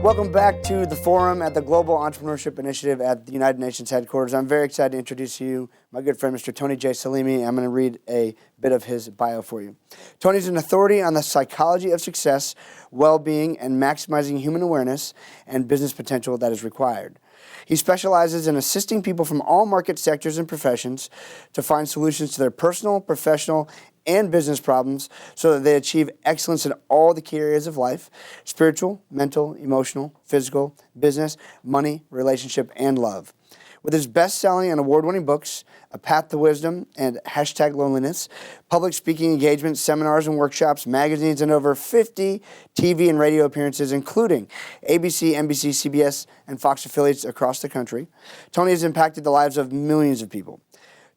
Welcome back to the forum at the Global Entrepreneurship Initiative at the United Nations headquarters. I'm very excited to introduce you my good friend, Mr. Tony J. Selimi. I'm going to read a bit of his bio for you. Tony's an authority on the psychology of success, well-being, and maximizing human awareness and business potential that is required. He specializes in assisting people from all market sectors and professions to find solutions to their personal, professional, and business problems so that they achieve excellence in all the key areas of life: spiritual, mental, emotional, physical, business, money, relationship, and love. With his best-selling and award-winning books, A Path to Wisdom and #Loneliness, public speaking engagements, seminars and workshops, magazines, and over 50 TV and radio appearances, including ABC, NBC, CBS, and Fox affiliates across the country, Tony has impacted the lives of millions of people.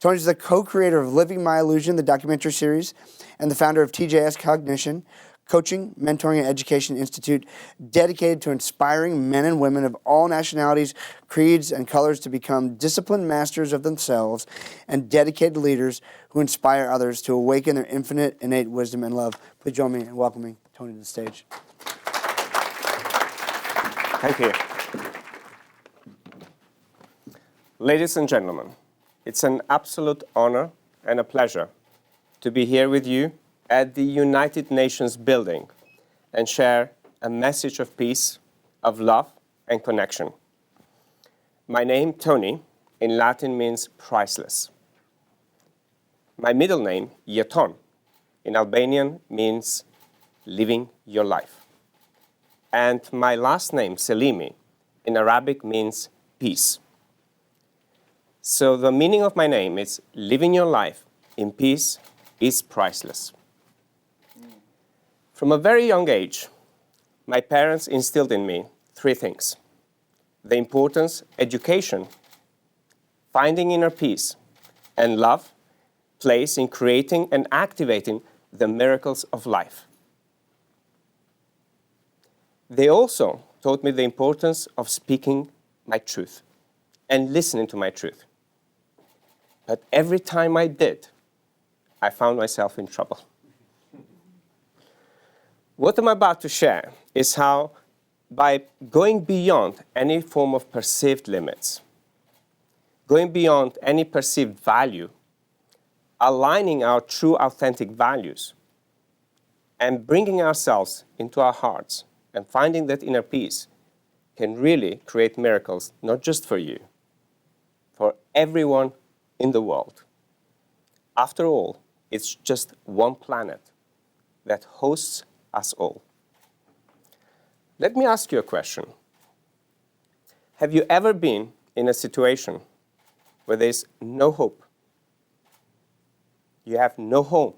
Tony is the co-creator of Living My Illusion, the documentary series, and the founder of TEDx Cognition, Coaching, Mentoring, and Education Institute, dedicated to inspiring men and women of all nationalities, creeds, and colors to become disciplined masters of themselves and dedicated leaders who inspire others to awaken their infinite, innate wisdom and love. Please join me in welcoming Tony to the stage. Thank you. Ladies and gentlemen, it's an absolute honor and a pleasure to be here with you at the United Nations building and share a message of peace, of love, and connection. My name, Tony, in Latin means priceless. My middle name, Jeton, in Albanian means living your life. And my last name, Selimi, in Arabic means peace. So the meaning of my name is living your life in peace is priceless. From a very young age, my parents instilled in me three things: the importance, education, finding inner peace, and love plays in creating and activating the miracles of life. They also taught me the importance of speaking my truth and listening to my truth. But every time I did, I found myself in trouble. What I'm about to share is how, by going beyond any form of perceived limits, going beyond any perceived value, aligning our true authentic values, and bringing ourselves into our hearts and finding that inner peace can really create miracles, not just for you, for everyone in the world. After all, it's just one planet that hosts us all. Let me ask you a question. Have you ever been in a situation where there's no hope? You have no home.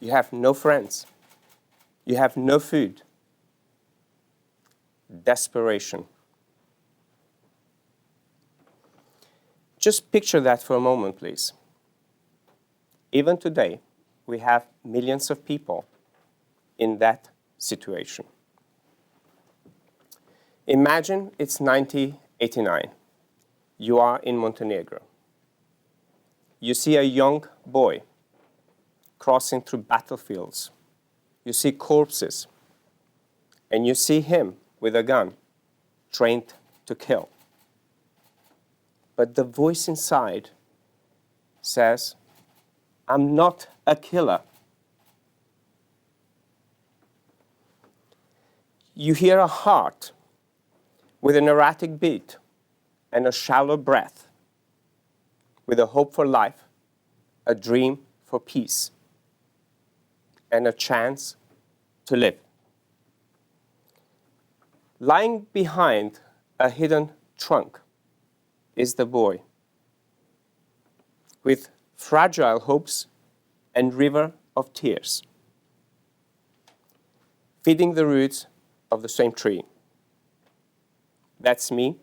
You have no friends. You have no food. Desperation. Just picture that for a moment, please. Even today, we have millions of people in that situation. Imagine it's 1989. You are in Montenegro. You see a young boy crossing through battlefields. You see corpses. And you see him with a gun, trained to kill. But the voice inside says, "I'm not a killer." You hear a heart with an erratic beat and a shallow breath, with a hope for life, a dream for peace, and a chance to live. Lying behind a hidden trunk is the boy, with fragile hopes and river of tears, feeding the roots of the same tree. That's me,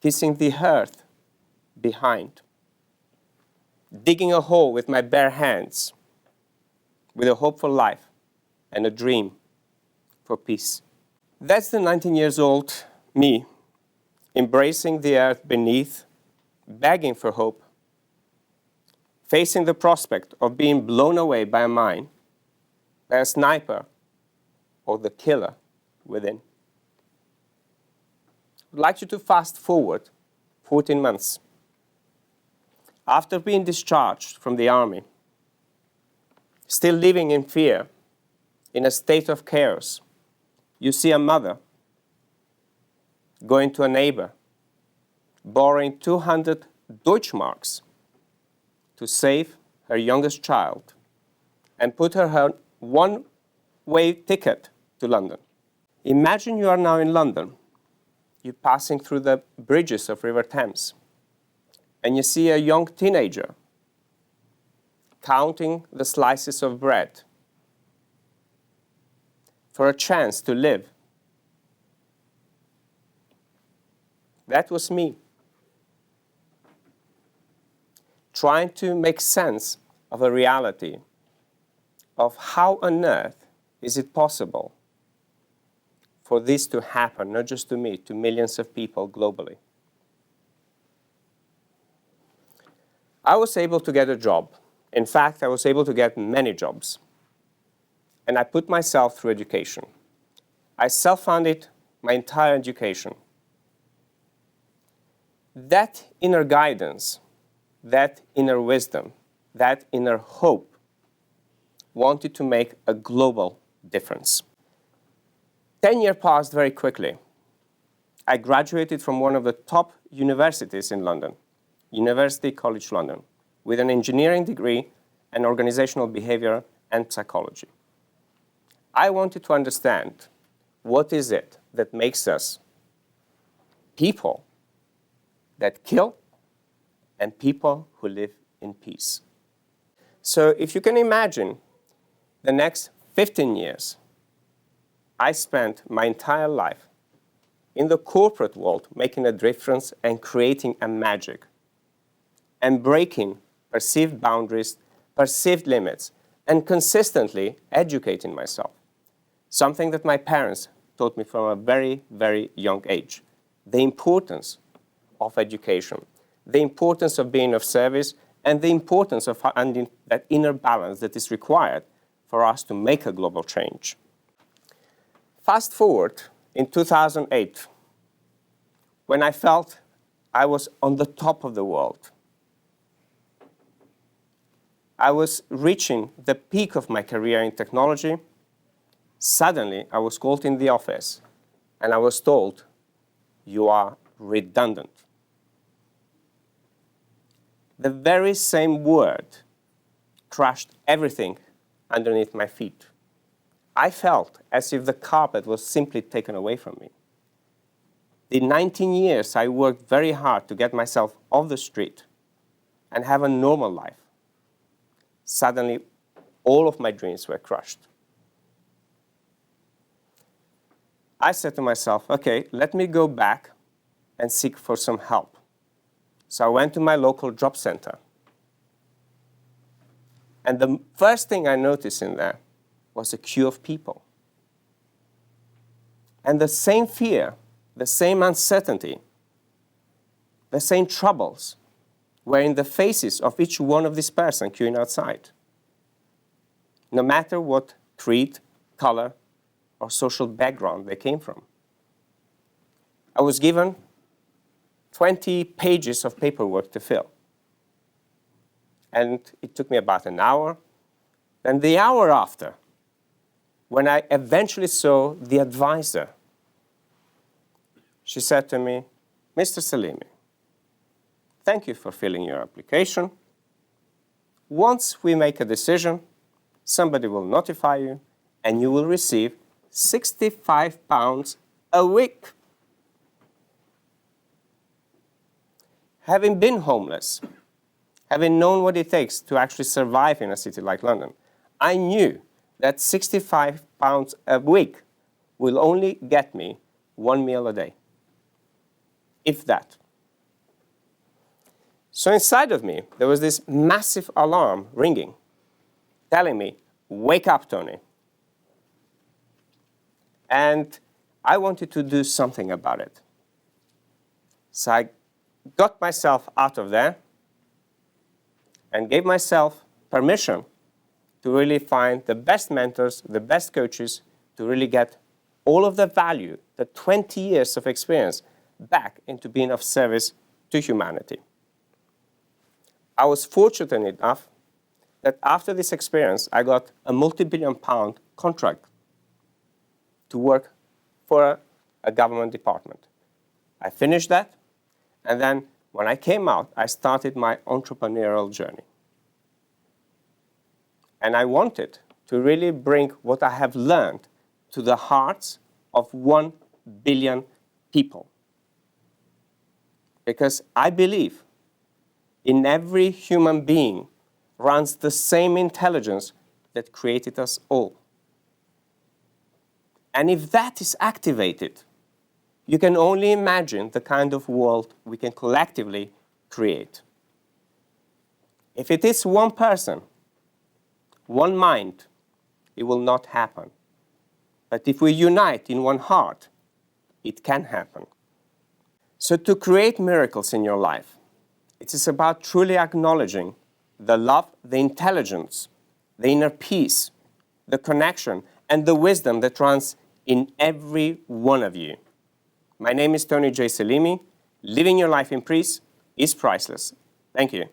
kissing the earth behind, digging a hole with my bare hands, with a hope for life and a dream for peace. That's the 19 years old me, embracing the earth beneath, begging for hope, facing the prospect of being blown away by a mine, by a sniper, or the killer within. I'd like you to fast forward 14 months. After being discharged from the army, still living in fear, in a state of chaos, you see a mother going to a neighbor, borrowing 200 Deutschmarks to save her youngest child and put her one-way ticket to London. Imagine you are now in London. You're passing through the bridges of River Thames, and you see a young teenager counting the slices of bread for a chance to live. That was me, trying to make sense of a reality of how on earth is it possible for this to happen, not just to me, to millions of people globally. I was able to get a job. In fact, I was able to get many jobs. And I put myself through education. I self-funded my entire education. That inner guidance, that inner wisdom, that inner hope wanted to make a global difference. 10 years passed very quickly. I graduated from one of the top universities in London, University College London, with an engineering degree and organizational behavior and psychology. I wanted to understand what is it that makes us people that kill and people who live in peace. So if you can imagine the next 15 years, I spent my entire life in the corporate world making a difference and creating a magic and breaking perceived boundaries, perceived limits, and consistently educating myself. Something that my parents taught me from a very, very young age. The importance of education, the importance of being of service, and the importance of finding that inner balance that is required for us to make a global change. Fast forward in 2008, when I felt I was on the top of the world. I was reaching the peak of my career in technology. Suddenly, I was called in the office, and I was told, "You are redundant." The very same word crushed everything underneath my feet. I felt as if the carpet was simply taken away from me. The 19 years I worked very hard to get myself off the street and have a normal life. Suddenly, all of my dreams were crushed. I said to myself, okay, let me go back and seek for some help. So I went to my local job center. And the first thing I noticed in there was a queue of people. And the same fear, the same uncertainty, the same troubles were in the faces of each one of these persons queuing outside. No matter what creed, color, or social background they came from. I was given 20 pages of paperwork to fill. And it took me about an hour. Then the hour after, when I eventually saw the advisor, she said to me, "Mr. Selimi, thank you for filling your application. Once we make a decision, somebody will notify you, and you will receive £65 a week." Having been homeless, having known what it takes to actually survive in a city like London, I knew that £65 a week will only get me one meal a day, if that. So inside of me, there was this massive alarm ringing, telling me, "Wake up, Tony." And I wanted to do something about it. So I got myself out of there and gave myself permission to really find the best mentors, the best coaches, to really get all of the value, the 20 years of experience back into being of service to humanity. I was fortunate enough that after this experience, I got a multi-billion-pound contract to work for a government department. I finished that, and then when I came out, I started my entrepreneurial journey. And I wanted to really bring what I have learned to the hearts of 1 billion people. Because I believe in every human being runs the same intelligence that created us all. And if that is activated, you can only imagine the kind of world we can collectively create. If it is one person, one mind, it will not happen. But if we unite in one heart, it can happen. So to create miracles in your life, it is about truly acknowledging the love, the intelligence, the inner peace, the connection, and the wisdom that runs in every one of you. My name is Tony J. Selimi. Living your life in peace is priceless. Thank you.